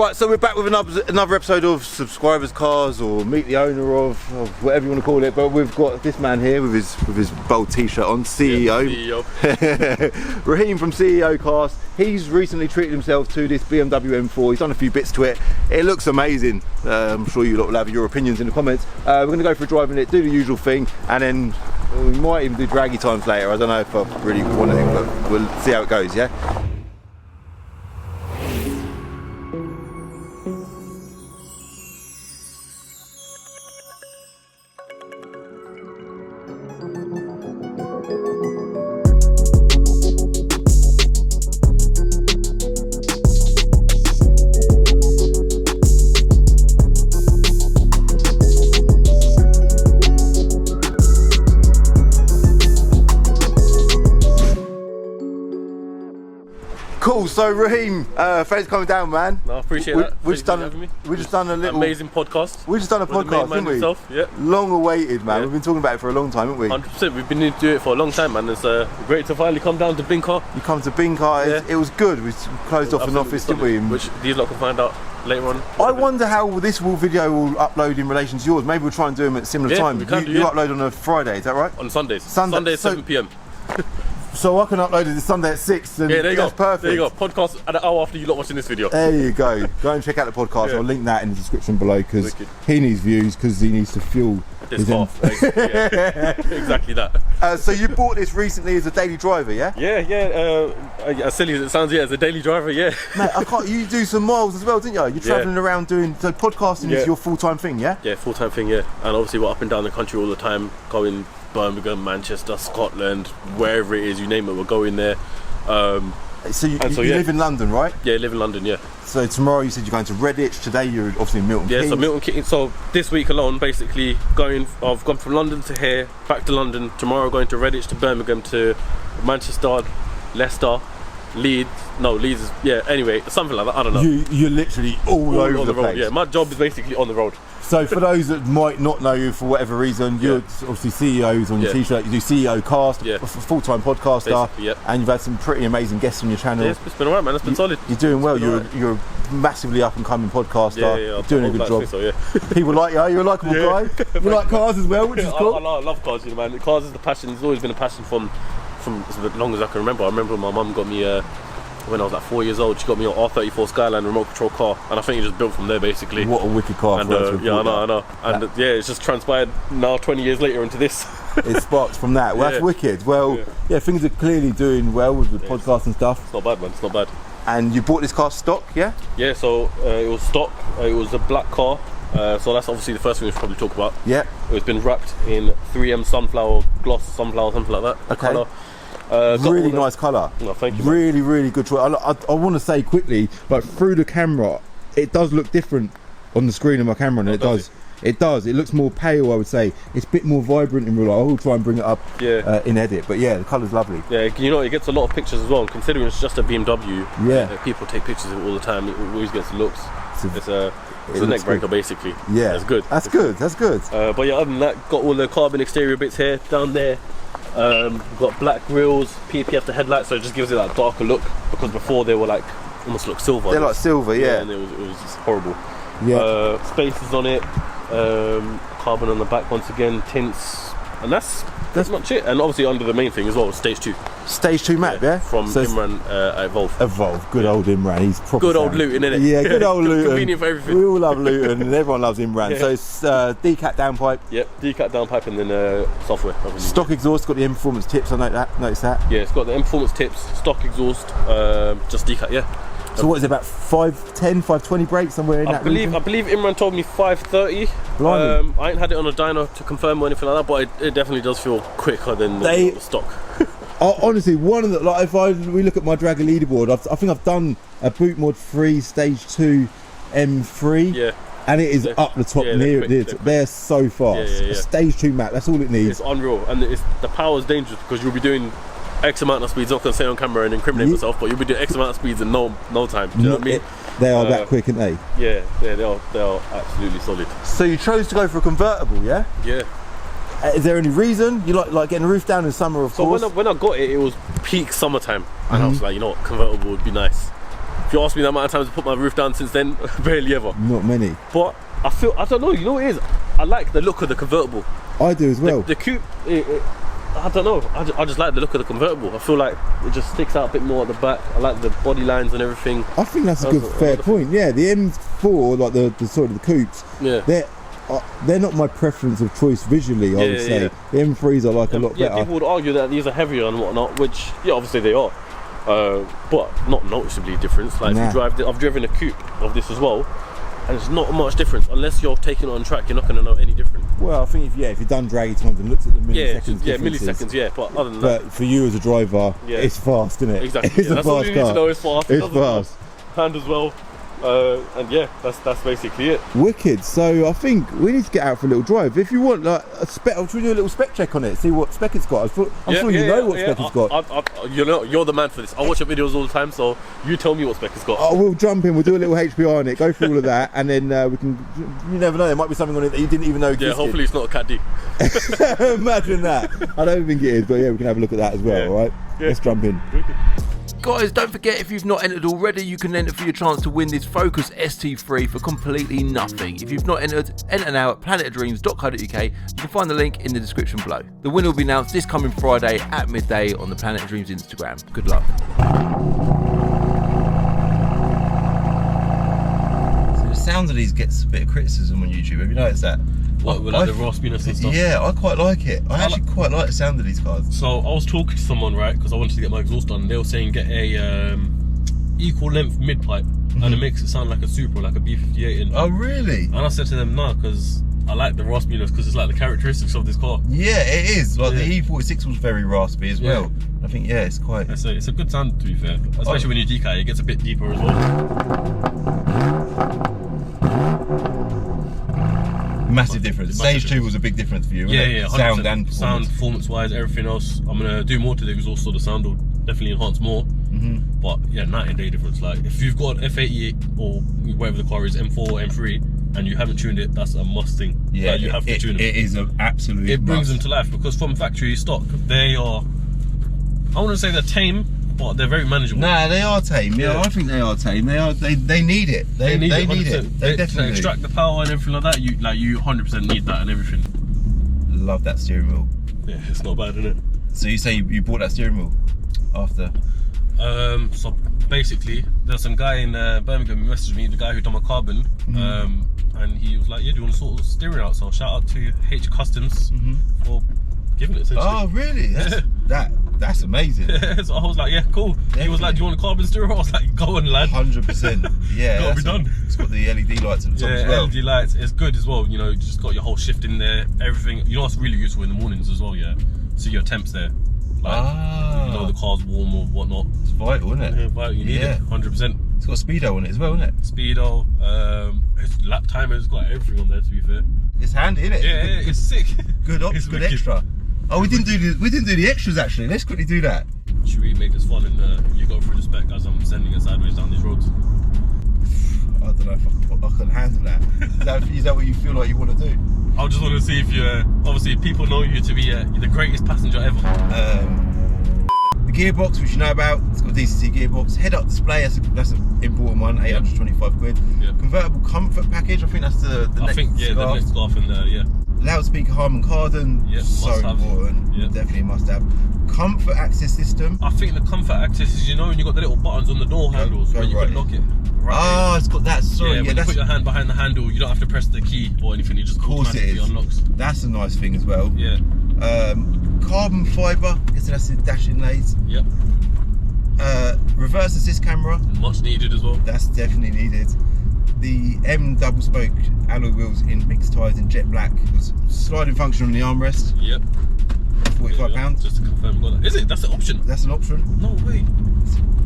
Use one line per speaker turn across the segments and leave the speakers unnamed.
Right, so we're back with another episode of Subscribers Cars, or Meet the Owner of whatever you want to call it. But we've got this man here with his bold T-shirt on, CEO.
Yeah, CEO.
Raheem from CEO Cars. He's recently treated himself to this BMW M4. He's done a few bits to it. It looks amazing. I'm sure you lot will have your opinions in the comments. We're going to go for a drive in it, do the usual thing, and then we might even do draggy times later. I don't know if I really want to, but we'll see how it goes, yeah? Cool, so Raheem, thanks for coming down, man.
No, I appreciate that.
We've just done a little
amazing podcast.
We've just done a podcast, haven't we?
Himself. Yeah.
Long awaited, man.
Yeah.
We've been talking about it for a long time, haven't we?
100%. We've been doing it for a long time, man. It's great to finally come down to Bincar.
You come to Bincar,
Yeah.
it was good. We closed off an office, didn't we?
Which these lot can find out later on.
I wonder how this video will upload in relation to yours. Maybe we'll try and do them at similar
Yeah,
time.
we can
You upload on a Friday, is that right?
On Sundays.
Sunday,
Sunday
so-
7 PM.
So I can upload it this Sunday at 6. And
Yeah, there you go.
that's perfect.
There you go. Podcast an hour after you lot watching this video.
There you go. Go and check out the podcast.
Yeah.
I'll link that in the description below because
Wicked.
he needs views because he needs to fuel
This
his
car. Yeah. Exactly that.
So you bought this recently as a daily driver, yeah?
Yeah. As silly as it sounds, yeah, as a daily driver, yeah.
Mate, you do some miles as well, didn't you? You're travelling around doing, so podcasting is your full-time thing, yeah?
Yeah, full-time thing, yeah. And obviously we're up and down the country all the time, going Birmingham, Manchester, Scotland, wherever it is, you name it, we're going there.
So you live in London, right?
Yeah, I live in London, yeah.
So tomorrow you said you're going to Redditch, today you're obviously in Milton Keynes.
Yeah, so Milton Keynes, so this week alone, basically, I've gone from London to here, back to London, tomorrow going to Redditch, to Birmingham, to Manchester, Leicester, Leeds is, yeah, anyway, something like that, I don't know.
You're literally all over the
road,
place.
yeah, my job is basically on the road.
So for those that might not know you for whatever reason, you're obviously CEOs on your t-shirt, you do CEO Cast, a full-time podcaster, and you've had some pretty amazing guests on your channel.
Yeah, it's been alright, man, it's been solid.
You're doing well, you're a massively up-and-coming podcaster,
you're
doing a good job.
So, yeah.
People like you, you're a likeable guy, you like cars as well, which is cool.
I love cars, you know, man. Cars is the passion, it's always been a passion from as long as I can remember. I remember my mum got me when I was like 4 years old, she got me an R34 Skyline remote control car, and I think it just built from there basically.
What a wicked car.
And yeah, I know. And yeah, it's just transpired now 20 years later into this.
It sparks from that. Well, that's wicked. Well, yeah, things are clearly doing well with the podcast and stuff.
It's not bad, man, it's not bad.
And you bought this car stock, yeah?
Yeah, so it was stock, it was a black car, so that's obviously the first thing we should probably talk about.
Yeah.
It's been wrapped in 3M sunflower, gloss sunflower, something like that.
Okay.
Colour.
Really nice colour.
No, thank you.
Really, really good choice. I want to say quickly, like through the camera, it does look different on the screen of my camera, and it does. It does. It looks more pale, I would say. It's a bit more vibrant in real life. I will try and bring it up in edit, but yeah, the colour's lovely.
Yeah, you know, it gets a lot of pictures as well. And considering it's just a BMW, people take pictures of it all the time. It always gets looks. It's a neck breaker, basically.
Yeah,
that's good.
That's good. That's good.
But yeah, other than that, got all the carbon exterior bits here, down there. We've got black grills, PPF the headlights, so it just gives it that darker look, because before they were like almost like silver.
They're like silver, yeah.
And it was just horrible.
Yeah.
Spacers on it, carbon on the back once again, tints, and that's much it. And obviously under the main thing as well, stage 2.
Stage 2 map, yeah?
From Imran at Evolve.
Evolve, good old Imran. He's proper
good old Luton, innit?
Yeah, good old Luton.
Convenient for everything.
We all love Luton, and everyone loves Imran. So it's decat downpipe.
Yep, decat downpipe, and then software. Obviously.
Stock exhaust, got the M Performance tips. I noticed that.
Yeah, it's got the M Performance tips, stock exhaust, just decat. Yeah.
So what is it, about 510, 520 brakes somewhere in that region? I
believe Imran told me 530. I ain't had it on a dyno to confirm or anything like that, but it definitely does feel quicker than the stock.
Honestly, one of the, like, if we look at my Dragger leaderboard, I think I've done a boot mod 3 stage 2 M3.
Yeah.
And it is up the top near it. They're so fast. A stage 2 map, that's all it needs.
It's unreal, and the power is dangerous because you'll be doing X amount of speeds. I'm not going to say on camera and incriminate myself, but you'll be doing X amount of speeds in no time. Do you know what I mean?
They are that quick, aren't they?
Yeah, they are absolutely solid.
So you chose to go for a convertible, yeah?
Yeah.
Is there any reason you like getting the roof down in summer? Of course.
So when I got it, it was peak summertime, and I was like, you know what, convertible would be nice. If you ask me the amount of times I put my roof down since then, barely ever.
Not many.
But I don't know, you know what it is? I like the look of the convertible.
I do as well.
The coupe, I don't know, I just like the look of the convertible. I feel like it just sticks out a bit more at the back. I like the body lines and everything.
I think that's a good, fair point. Yeah, the M4, like the sort of the coupes, they're not my preference of choice visually, I would say. The M3s I like a lot better.
People would argue that these are heavier and whatnot, which, obviously they are. But not noticeably different. Like if you drive, I've driven a coupe of this as well, and it's not much difference unless you're taking it on track. You're not going to know any different.
Well, I think if you've done draggy times and looked at the milliseconds,
milliseconds, but other than that,
for you as a driver, it's fast, isn't it?
Exactly.
It's a
that's
fast
all you need to know. It's fast.
It's fast.
Hand as well. And that's basically it.
Wicked. So I think we need to get out for a little drive. If you want, like a spec, I'll do a little spec check on it, see what spec it's got. I'm sure you know what spec it's got.
You're the man for this. I watch your videos all the time, so you tell me what spec it's got.
We'll jump in. We'll do a little HPI on it. Go through all of that, and then we can. You never know. There might be something on it that you didn't even know existed.
Yeah. Hopefully it's not a Cat D.
Imagine that. I don't think it is, but we can have a look at that as well. All right. Let's jump in. Guys, don't forget, if you've not entered already, you can enter for your chance to win this Focus ST3 for completely nothing. If you've not entered, enter now at planetofdreams.co.uk. You can find the link in the description below. The winner will be announced this coming Friday at midday on the Planet of Dreams Instagram. Good luck. So the sound of these gets a bit of criticism on YouTube. Have you noticed that?
What, with like the raspiness and stuff?
Yeah, I quite like it. I actually quite like the sound of these cars.
So I was talking to someone, right, because I wanted to get my exhaust done. They were saying get a equal length mid pipe, and it makes it sound like a Supra, like a B58.
Oh really?
And I said to them, no, because I like the raspiness, because it's like the characteristics of this car.
Yeah, it is. Like the E46 was very raspy as well. I think it's quite.
It's a good sound, to be fair, especially when you decal, it gets a bit deeper as well.
Massive difference. Stage 2 was a big difference for you, wasn't it? Sound and performance.
Sound, performance-wise, everything else. I'm gonna do more to the exhaust, so the sound will definitely enhance more. But night and day difference. Like if you've got an F80 or whatever the car is, M4, M3, and you haven't tuned it, that's a must thing. Yeah, you have to tune it.
It is an absolute.
It brings them to life, because from factory stock, they are. I wouldn't say they're tame, but they're very manageable. Nah,
they are tame. Yeah, I think they are tame. They are. They need it. They need it. They definitely
extract the power and everything like that. You 100% need that and everything.
Love that steering wheel.
Yeah, it's not bad, isn't it?
So you say you bought that steering wheel after?
So basically, there's some guy in Birmingham who messaged me, the guy who done my carbon, and he was like, "Yeah, do you want to sort of steering out?" So shout out to H Customs for giving it.
Oh, really? That's amazing.
So I was like, yeah, cool. Definitely. He was like, do you want a carbon steering? I was like, go on, lad.
100%. Yeah,
gotta be done.
It's got the LED lights at the top as well.
LED lights. It's good as well. You know, you just got your whole shift in there, everything. You know what's really useful in the mornings as well, yeah? See your temps there. Like, you know, the car's warm or whatnot.
It's vital, isn't it?
Yeah, vital. You need it, 100%.
It's got speedo on it as well, isn't it?
Speedo, its lap timer has got everything on there, to be fair.
It's handy, isn't it?
Yeah, it's sick.
Good ops, good extra. Oh, we didn't do the extras actually. Let's quickly do that.
Should we make this fun and you go through the spec as I'm sending it sideways down these roads?
I don't know if I can handle that. Is that what you feel like you want to do?
I just want to see if you, obviously people know you to be the greatest passenger ever.
The gearbox, which you know about, it's got a DCT gearbox. Head-up display, that's an important one, 825 quid. Yep. Convertible comfort package, I think that's the next scarf.
The next scarf in there, yeah.
Loudspeaker Harman Kardon, so important, definitely a must have. Comfort access system.
I think the comfort access is, you know, when you got the little buttons on the door handles where you can lock it.
Right. It's got that, sorry.
When you put your hand behind the handle, you don't have to press the key or anything, it just automatically unlocks.
That's a nice thing as well.
Yeah.
Carbon fibre, I guess that's the dash inlays.
Yep.
Reverse assist camera.
Much needed as well.
That's definitely needed. The M double spoke alloy wheels in mixed tyres in jet black. Was sliding function on the armrest.
Yep.
£45.
Just to confirm, got that. Is it? That's an option?
That's an option.
No way.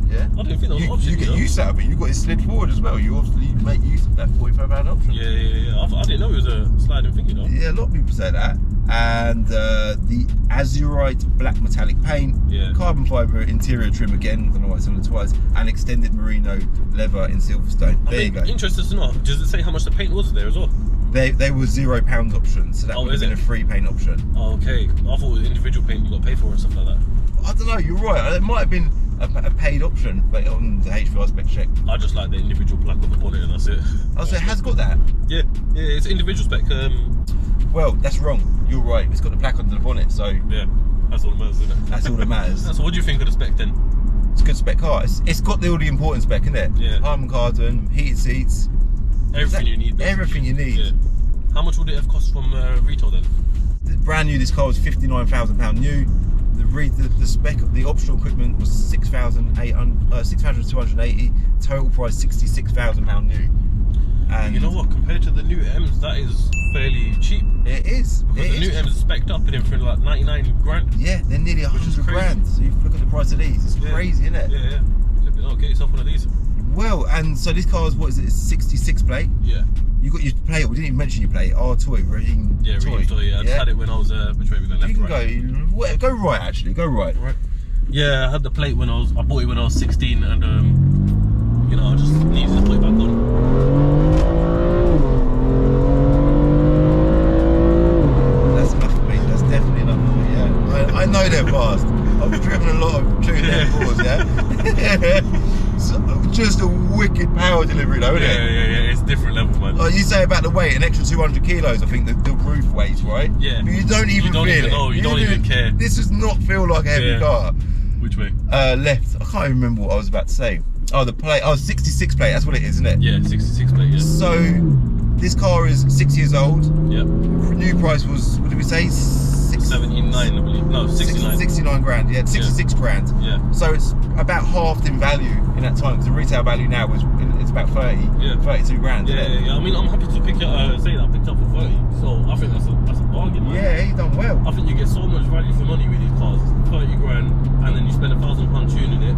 Yeah.
I didn't think that was an option.
You get used to it, but you got it slid forward as well. You obviously make use of that £45 option.
Yeah. I didn't know it was a sliding thing, you know.
Yeah, a lot of people say that. And the azurite black metallic paint, carbon fibre interior trim again, I don't know why it's on it twice, and extended merino leather in Silverstone. There you go.
Interested to know, does it say how much the paint was there as well?
They were £0 options, so that would have been a free paint option.
Oh, okay. I thought it was individual paint you got to pay for and stuff like that.
I don't know, you're right. It might have been a paid option, but on the HPR spec check.
I just like the individual plaque on the bonnet and that's it.
Oh, so it has got that?
Yeah, it's individual spec.
Well, that's wrong. You're right. It's got the plaque under the bonnet, so
yeah, that's all that matters, isn't it?
that's all that matters.
So what do you think of the spec then?
It's a good spec car. It's got all the important spec, isn't it?
Yeah.
Harman Kardon, heated seats.
Everything you need. Basically.
Everything you need.
Yeah. How much would it have cost from retail then?
Brand new, this car was £59,000 new. The spec of the optional equipment was 6,280. Total price £66,000 new. And
you know what? Compared to the new M's, that is fairly cheap.
It is.
Because the new M's are spec'd up in for like 99 grand.
Yeah, they're nearly 100 grand. So you look at the price of these. It's crazy, isn't it?
Yeah. Oh, get yourself one of these.
Well, and so this car is, what is it? It's 66 plate.
Yeah.
You got your plate. We didn't even mention your plate. Our toy, Raheem.
Yeah, Raheem toy. Yeah, I just had it when I was which way we going? Left,
you can
right?
go right. Actually, go right.
Right. Yeah, I had the plate when I bought it when I was 16, and you know, I just needed to put it back on.
That's enough for me. That's definitely enough for me. Yeah. I know they're fast. I've driven a lot of June M4s. Yeah. So, just a wicked power delivery though, isn't it?
Yeah, it's different level, man.
Oh, you say about the weight, an extra 200 kilos, I think the roof weighs, right?
Yeah.
But you don't even feel it.
You don't even care.
This does not feel like a heavy car.
Which way?
Left. I can't even remember what I was about to say. Oh, the plate. Oh, 66 plate, that's what it is, isn't it?
Yeah, 66 plate, yeah.
So, this car is 6 years old.
Yep.
New price was, what did we say?
79, I believe. No, 69.
69 grand, yeah, 66 grand.
Yeah.
So it's about halved in value in that time, because the retail value now it's about 32 grand.
Yeah. I mean, I'm happy to say that I picked up for 30, so I think that's a bargain, man.
Yeah, you done well.
I think you get so much value for money with these cars. 30 grand, and then you spend £1,000 tuning it.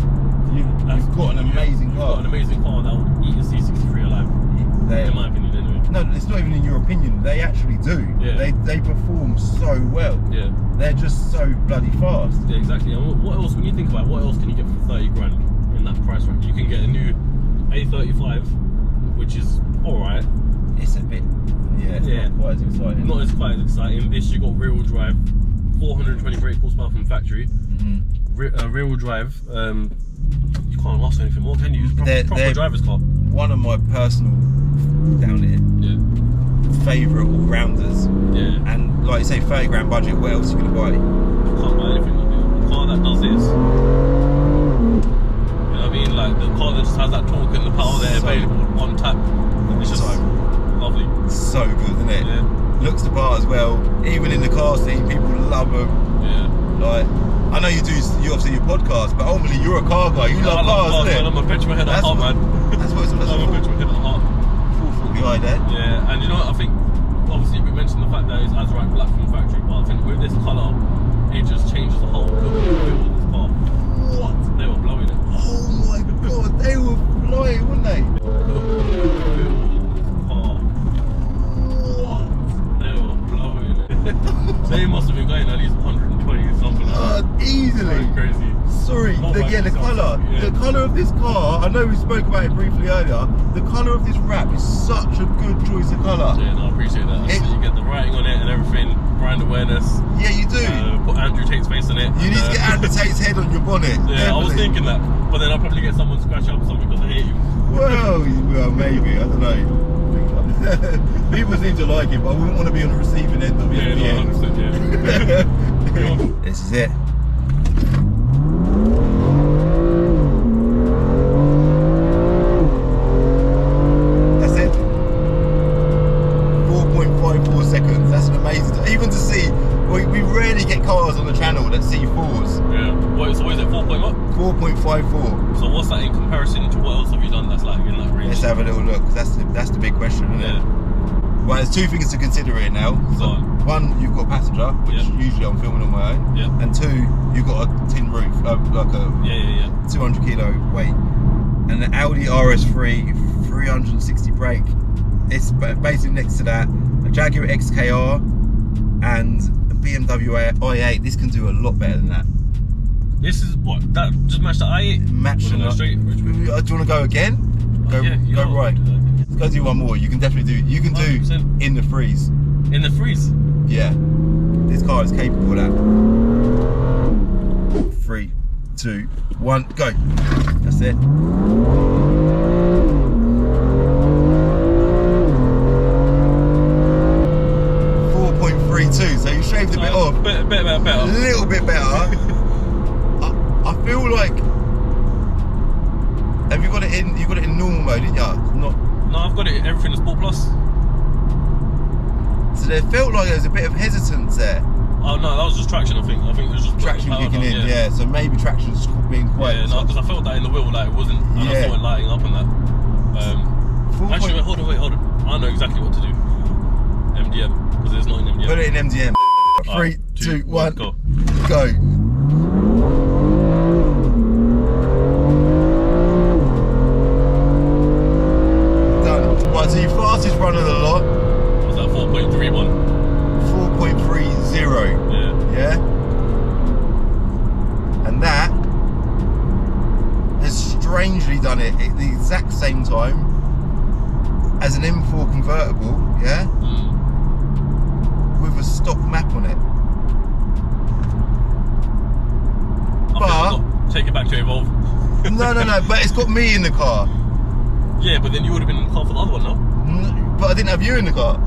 You've got an amazing car.
You've got an amazing car that would eat a C63 alive. In my opinion, anyway.
No, it's not even in your opinion. They actually do.
Yeah.
They perform so well.
Yeah.
They're just so bloody fast.
Yeah, exactly. And what else? When you think about it, what else can you get for 30 grand in that price range? You can get a new A35, which is all right.
It's a bit. Yeah. It's not quite as exciting.
Not as quite as exciting. This you got rear-wheel drive, 420 brake horsepower from factory. Rear-wheel drive. You can't ask for anything more, can you? It's proper driver's car.
One of my personal down here.
Yeah.
Favourite all-rounders.
Yeah.
And like you say, 30 grand budget. What else are you gonna buy?
You can't buy anything like this. The car that does this. You know what I mean? Like the car that just has that torque and the power there available on tap. It's just lovely.
So good, isn't it?
Yeah.
Looks the part as well. Even in the car scene, people love them.
Yeah.
Like, I know you obviously your podcast, but ultimately you're a car guy. You love cars, isn't it?
I'm a petrol head at heart, man.
That's what it's all about.
I'm a petrol head at heart.
Full behind there.
Yeah, and you know what? I think obviously we mentioned the fact that it's Azurite black from factory, but I think with this colour, it just changes the whole look and feel of this car.
What?
They were blowing it.
Oh my god, they were flying, weren't they?
What? They were blowing it. They must have been going at least 120 something like that.
Easily.
So crazy.
Sorry, the colour.
Yeah.
The colour of this car, I know we spoke about it briefly earlier, the colour of this wrap is such a good choice of colour.
Yeah, no, I appreciate that. So you get the writing on it and everything, brand awareness.
Yeah, you do.
Put Andrew Tate's face on it.
You need to get Andrew Tate's head on your bonnet.
Yeah,
definitely.
I was thinking that, but then I'll probably get someone to scratch up something because I hate you.
Well, maybe, I don't know. People seem to like it, but I wouldn't want to be on the receiving end of it.
Yeah, no, 100%, yeah.
This is it. That's it. 4.54 seconds. That's an amazing. Even to see, we rarely get cars on the channel that see 4s.
Yeah. So what is it? 4 point what?
4.54.
So what's that in comparison to what else have you done that's like in that range?
Let's have a little look. That's the big question, isn't it? Well, there's two things to consider here now. So, one, you've got a passenger, which usually I'm filming on my own.
Yeah.
And two, you've got a tin roof, like a 200 kilo weight. And the Audi RS3 360 brake. It's basically next to that a Jaguar XKR and a BMW i8. This can do a lot better than that.
This is what? That just matched the i8?
Matched the
straight.
Do you want to go again? Go right. Let's go do one more. You can definitely do. You can 100%. Do in the freeze.
In the freeze?
Yeah. This car is capable of that. 2, 1, go. That's it. 4.32, so you shaved a bit off.
Better.
A little bit better. I feel like. Have you got it in? You got it in normal mode, didn't you? Not.
No, I've got it. Everything is Sport Plus.
So there felt like there was a bit of hesitance there.
Oh no, that was just traction. I think it was just
Traction kicking in, yeah. So maybe traction's being quite.
Yeah, no, because I felt that in the wheel, like it wasn't, and I saw it lighting up and that. Actually, wait, hold on. I know exactly what to do. MDM, because it's not in MDM.
Put it in MDM. 3, 2, 1,
go.
Go. Done. Right, so your fastest run of the lot.
Was that 4.31?
4.30. Yeah. And that has strangely done it at the exact same time as an M4 convertible, yeah? With a stock map on it. But
take it back to Evolve.
no, but it's got me in the car.
Yeah, but then you would have been in the car for the other one, no?
But I didn't have you in the car.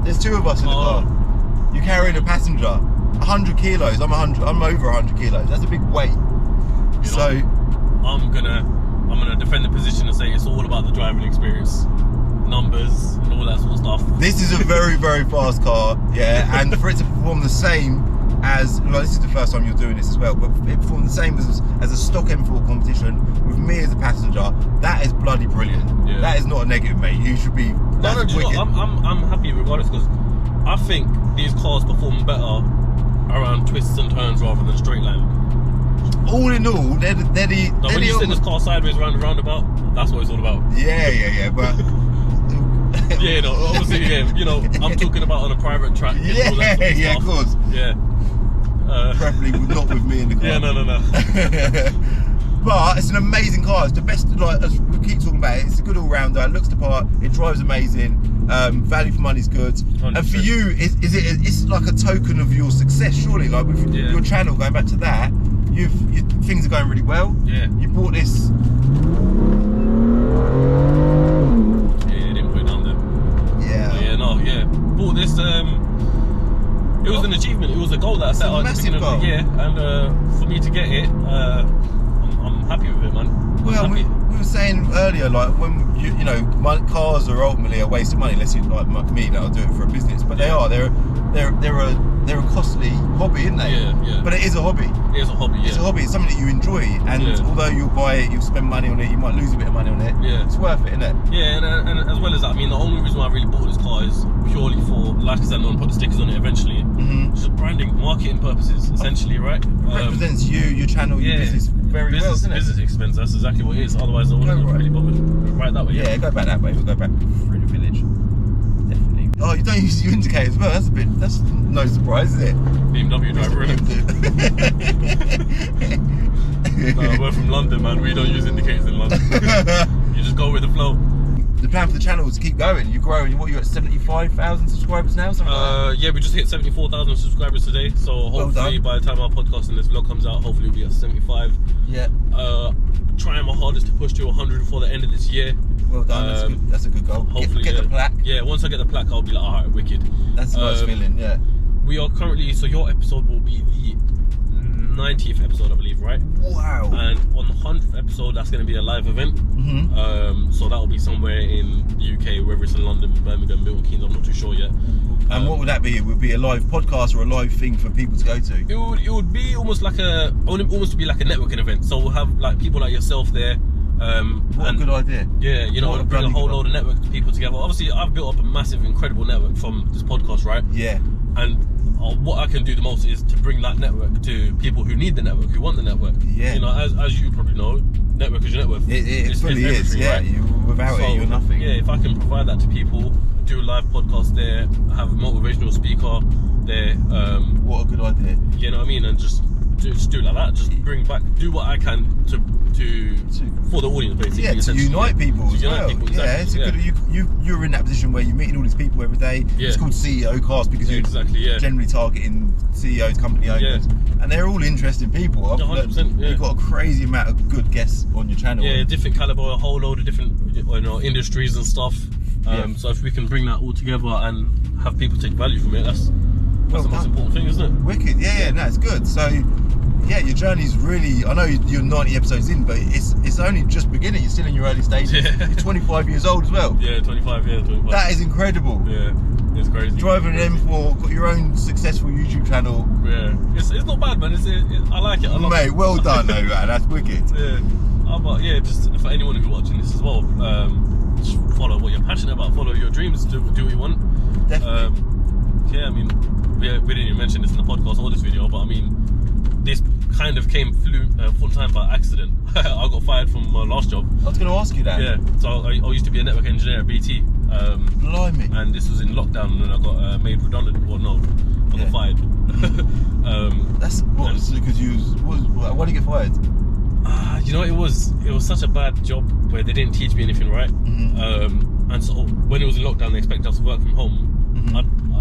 There's 2 of us in the car. You carrying a passenger. 100 kilos. I'm over 100 kilos. That's a big weight.
I'm gonna defend the position and say it's all about the driving experience, numbers, and all that sort of stuff.
This is a very, very fast car, yeah, and for it to perform the same as, like, this is the first time you're doing this as well, but it performed the same as a stock M4 competition with me as a passenger. That is bloody brilliant. Yeah. That is not a negative, mate. You should be. That's wicked.
I'm happy regardless, because I think these cars perform better around twists and turns rather than straight line.
All in all, they're the.
When you send this car sideways around the roundabout, that's what it's all about.
Yeah, but.
Yeah, no, obviously, yeah, you know, I'm talking about on a private track.
Yeah,
all that sort of
yeah,
stuff.
of course.
Yeah.
Preferably not with me in the car.
Yeah, no.
But it's an amazing car. It's the best, like, as we keep talking about it, it's a good all-rounder. It looks the part. It drives amazing. Value for money is good. 100%. And for you, it's like a token of your success, surely. Like with your channel, going back to that, things are going really well. Yeah. You bought this.
Bought this. It was an achievement. It was a goal that I set out at the beginning of the year, and for me to get it, I'm happy with it, man.
Well, we were saying earlier, like, when you know, cars are ultimately a waste of money, unless you like me, that'll do it for a business. But they're a costly hobby, isn't they?
Yeah.
But it is a hobby.
It is a hobby.
It's a hobby. It's something that you enjoy, and although you'll buy it, you'll spend money on it, you might lose a bit of money on it. Yeah. It's worth it, isn't it?
Yeah, and as well as that, I mean, the only reason why I really bought this car is purely for, like I said, I'm gonna put the stickers on it eventually. Just branding, marketing purposes, essentially, right?
It represents you, your channel, your business very well, doesn't it?
Business expense. That's exactly what it is. Otherwise, I wouldn't have really bothered. Right that way.
Yeah, go back that way. We'll go back through the village. Definitely. Oh, you don't use your indicators as well. That's no surprise, is it?
BMW driver, isn't it? No, we're from London, man. We don't use indicators in London. You just go with the flow.
The plan for the channel is to keep going. You're growing. What, you're at 75,000 subscribers now? Something like that?
Yeah, we just hit 74,000 subscribers today. So hopefully by the time our podcast and this vlog comes out, hopefully we'll be at 75.
Yeah.
Trying my hardest to push to 100 before the end of this year.
Well done. That's a good goal.
Hopefully
get the plaque.
Yeah, once I get the plaque, I'll be like, alright, wicked.
That's a nice feeling. Yeah.
We are currently, so your episode will be the 90th episode, I believe, right?
Wow.
And on the 100th episode, that's going to be a live event. So that will be somewhere in the UK, whether it's in London, Birmingham, Milton Keynes, I'm not too sure yet.
And what would that be? It would be a live podcast or a live thing for people to go to?
It would be almost like a networking event. So we'll have like people like yourself there.
What a good idea.
Yeah, you know, bring a whole load of network people together. Obviously, I've built up a massive, incredible network from this podcast, right? Yeah. And what I can do the most is to bring that network to people who need the network, who want the network. Yeah. You know, as you probably know, network is your network.
It fully is, yeah. Right? Without it, you're nothing.
Yeah, if I can provide that to people, do a live podcast there, have a motivational speaker there.
What a good idea.
You know what I mean? And just do it like that. Just bring back, do what I can to for the audience, basically.
Yeah, to unite people as well.
Exactly.
Yeah, it's a good. you're in that position where you're meeting all these people every day.
Yeah.
It's called CEO cast because you're
exactly,
generally targeting CEOs, company owners, and they're all interesting people.
100%.
You've got a crazy amount of good guests on your channel.
Yeah, different caliber, a whole load of different industries and stuff. So if we can bring that all together and have people take value from it, that's the most important thing, isn't it?
Wicked. Yeah, no, it's good. So yeah, your journey's really, I know you're 90 episodes in, but it's only just beginning. You're still in your early stages.
Yeah.
You're 25 years old as well.
Yeah, 25.
That is incredible.
Yeah, it's crazy.
Driving an M4, got your own successful YouTube channel.
Yeah, it's not bad, man. I like it.
Mate, well done though, man. That's wicked.
Yeah. But yeah, just for anyone who's watching this as well, just follow what you're passionate about, follow your dreams, do what you want.
Definitely.
Yeah, I mean, we didn't even mention this in the podcast or this video, but I mean, this kind of came full time by accident. I got fired from my last job.
I was going to ask you that.
Yeah, so I used to be a network engineer at BT.
Blimey.
And this was in lockdown, and I got made redundant. Well, no, I got fired.
That's what? Because why did you get fired?
It was such a bad job where they didn't teach me anything right. And so when it was in lockdown, they expected us to work from home.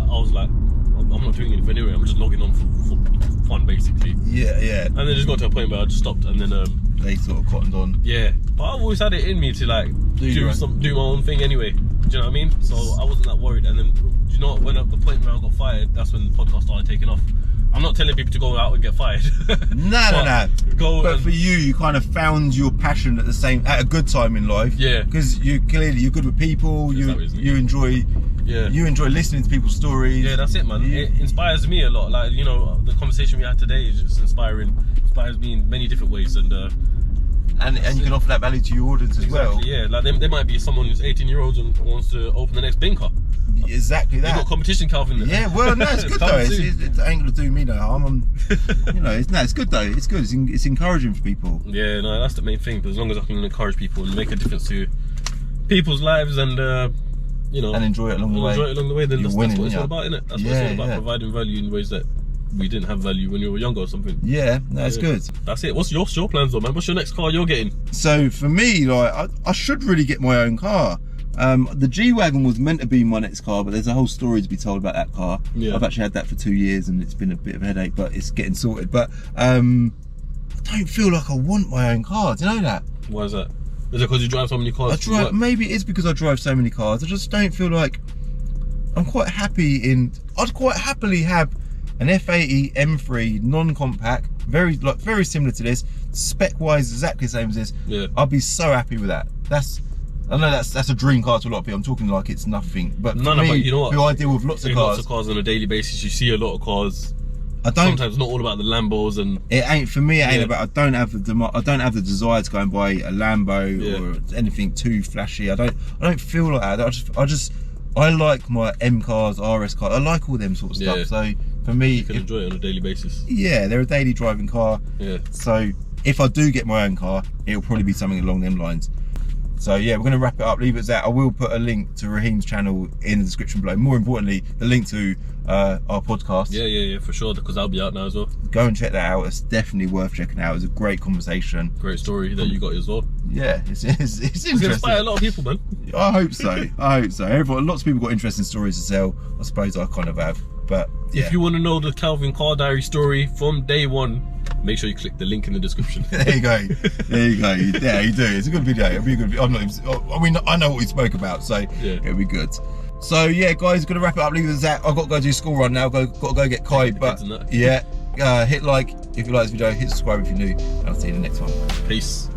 I was like, I'm not doing anything anyway. I'm just logging on for fun, basically. Yeah. And then it just got to a point where I just stopped, and then
they sort of cottoned on.
Yeah, but I've always had it in me to like do my own thing anyway. Do you know what I mean? So I wasn't that worried. And then, when at the point where I got fired, that's when the podcast started taking off. I'm not telling people to go out and get fired.
No. But for you kind of found your passion at a good time in life.
Yeah.
Because you're good with people. You enjoy listening to people's stories.
Yeah, that's it, man. It inspires me a lot. Like, the conversation we had today is just inspires me in many different ways, and
you can offer that value to your audience as well.
Yeah, like there might be someone who's 18-year-old and wants to open the next bin car.
Exactly that.
You've got competition, Calvin.
Yeah, well, no, it's good though. It ain't gonna do me no harm. It's good though. It's good. It's encouraging for people.
Yeah, no, that's the main thing. But as long as I can encourage people and make a difference to people's lives, and and
enjoy it along the way.
Then that's what it's all about, isn't it? That's what it's all about, providing value in ways that we didn't have value when you were younger or something.
Yeah, that's good.
That's it. What's your plans though, man? What's your next car you're getting?
So for me, like, I should really get my own car. The G-Wagon was meant to be my next car, but there's a whole story to be told about that car. Yeah. I've actually had that for 2 years and it's been a bit of a headache, but it's getting sorted. But I don't feel like I want my own car. Do you know that?
Why is that? Is it because you drive so many cars?
Maybe it is because I drive so many cars. I just don't feel like I'm quite happy I'd quite happily have an F80 M3 non-compact, very similar to this, spec-wise exactly the same as this.
Yeah.
I'd be so happy with that. I know that's a dream car to a lot of people. I'm talking like it's nothing, but for me,
but you know what?
who I deal with lots of cars
on a daily basis. You see a lot of cars. Sometimes not all about the Lambos, and
it ain't for me. It ain't about. I don't have the desire to go and buy a Lambo or anything too flashy. I don't feel like that. I like my M cars, RS cars. I like all them sort of stuff. So for me,
you can enjoy it on a daily basis.
Yeah, they're a daily driving car.
Yeah.
So if I do get my own car, it'll probably be something along them lines. So yeah, we're going to wrap it up, leave it at that. I will put a link to Raheem's channel in the description below. More importantly, the link to our podcast.
Yeah, for sure, because I'll be out now as well.
Go and check that out. It's definitely worth checking out. It was a great conversation.
Great story that you got as well.
Yeah, it's interesting.
It's going to inspire a lot of people, man.
I hope so. Lots of people got interesting stories to tell. I suppose I kind of have. But yeah.
If you want to know the Calvin Car Diary story from day one, make sure you click the link in the description.
There you go. Yeah, you do. It's a good video. It'll be a good video. I know what we spoke about, so it'll be good. So yeah, guys, gonna wrap it up. Leave it at that. I've got to go do school run now. Got to go get Kai. But yeah, hit like if you like this video. Hit subscribe if you're new. And I'll see you in the next one.
Peace.